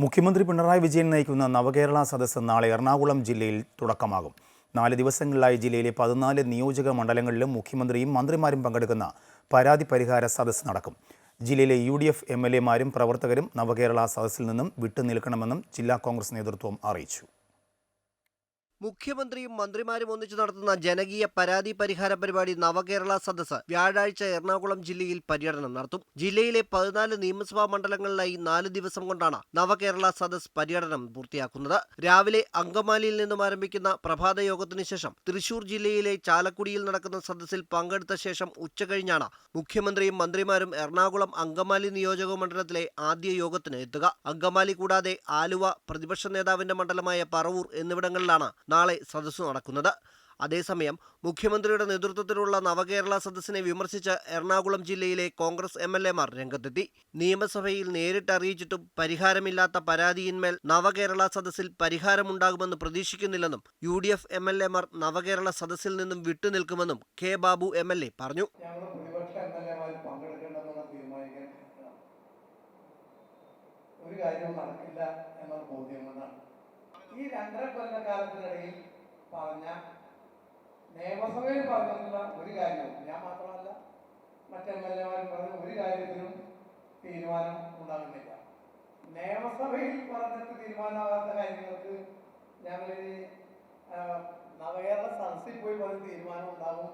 മുഖ്യമന്ത്രി പിണറായി വിജയൻ നയിക്കുന്ന നവകേരള സദസ്സ് നാളെ എറണാകുളം ജില്ലയിൽ തുടക്കമാകും. 4 ദിവസങ്ങളിലായി ജില്ലയിലെ 14 നിയോജക മണ്ഡലങ്ങളിലും മുഖ്യമന്ത്രിയും മന്ത്രിമാരും പങ്കെടുക്കുന്ന പരാതി പരിഹാര സദസ്സ് നടക്കും. ജില്ലയിലെ UDF MLA-മാരും പ്രവർത്തകരും നവകേരള സദസ്സിൽ നിന്നും വിട്ടുനിൽക്കണമെന്നും ജില്ലാ കോൺഗ്രസ് നേതൃത്വം അറിയിച്ചു. മുഖ്യമന്ത്രിയും മന്ത്രിമാരും ഒന്നിച്ചു നടത്തുന്ന ജനകീയ പരാതി പരിഹാര പരിപാടി നവകേരള സദസ്സ് വ്യാഴാഴ്ച എറണാകുളം ജില്ലയിൽ പര്യടനം നടത്തും. ജില്ലയിലെ 14 നിയമസഭാ മണ്ഡലങ്ങളിലായി 4 ദിവസം കൊണ്ടാണ് നവകേരള സദസ്സ് പര്യടനം പൂർത്തിയാക്കുന്നത്. രാവിലെ അങ്കമാലിയിൽ നിന്നും ആരംഭിക്കുന്ന പ്രഭാത യോഗത്തിനു ശേഷം തൃശൂർ ജില്ലയിലെ ചാലക്കുടിയിൽ നടക്കുന്ന സദസ്സിൽ പങ്കെടുത്ത ശേഷം ഉച്ചകഴിഞ്ഞാണ് മുഖ്യമന്ത്രിയും മന്ത്രിമാരും എറണാകുളം അങ്കമാലി നിയോജക മണ്ഡലത്തിലെ ആദ്യ യോഗത്തിന് എത്തുക. അങ്കമാലി കൂടാതെ ആലുവ, പ്രതിപക്ഷ നേതാവിന്റെ മണ്ഡലമായ പറവൂർ എന്നിവിടങ്ങളിലാണ് നാളെ സദസ്സ് നടക്കുന്നത്. അതേസമയം മുഖ്യമന്ത്രിയുടെ നേതൃത്വത്തിലുള്ള നവകേരള സദസ്സിനെ വിമർശിച്ച് എറണാകുളം ജില്ലയിലെ കോൺഗ്രസ് MLA-മാർ രംഗത്തെത്തി. നിയമസഭയിൽ നേരിട്ട് അറിയിച്ചിട്ടും പരിഹാരമില്ലാത്ത പരാതിയിന്മേൽ നവകേരള സദസ്സിൽ പരിഹാരമുണ്ടാകുമെന്ന് പ്രതീക്ഷിക്കുന്നില്ലെന്നും UDF MLA-മാർ നവകേരള സദസ്സിൽ നിന്നും വിട്ടുനിൽക്കുമെന്നും K. ബാബു MLA പറഞ്ഞു. ഒരു കാര്യവും നടക്കില്ല എന്നുള്ള ബോധ്യം കൊണ്ടാണ് ഈ 2.5 കൊല്ലക്കാലത്തിനിടയിൽ പറഞ്ഞ നിയമസഭയിൽ പറഞ്ഞിട്ടുള്ള ഒരു കാര്യവും, ഞാൻ മാത്രമല്ല മറ്റ് MLA-മാരും പറഞ്ഞ ഒരു കാര്യത്തിലും തീരുമാനം ഉണ്ടാകുന്നില്ല. നിയമസഭയിൽ പറഞ്ഞിട്ട് തീരുമാനമാകാത്ത കാര്യങ്ങൾക്ക് ഞങ്ങൾ നവകേരള സദസ്സിൽ പോയി പറഞ്ഞ തീരുമാനം ഉണ്ടാകും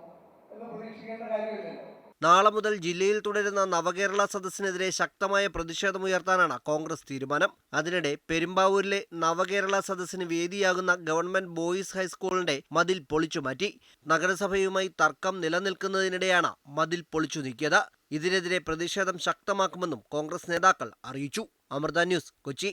എന്ന് പ്രതീക്ഷിക്കേണ്ട കാര്യമില്ലല്ലോ. നാളെ മുതൽ ജില്ലയിൽ തുടരുന്ന നവകേരള സദസ്സിനെതിരെ ശക്തമായ പ്രതിഷേധമുയർത്താനാണ് കോൺഗ്രസ് തീരുമാനം. അതിനിടെ പെരുമ്പാവൂരിലെ നവകേരള സദസ്സിന് വേദിയാകുന്ന ഗവൺമെന്റ് ബോയ്സ് ഹൈസ്കൂളിന്റെ മതിൽ പൊളിച്ചുമാറ്റി. നഗരസഭയുമായി തർക്കം നിലനിൽക്കുന്നതിനിടെയാണ് മതിൽ പൊളിച്ചു നീക്കിയത്. ഇതിനെതിരെ പ്രതിഷേധം ശക്തമാക്കുമെന്നും കോൺഗ്രസ് നേതാക്കൾ അറിയിച്ചു. അമൃത ന്യൂസ്, കൊച്ചി.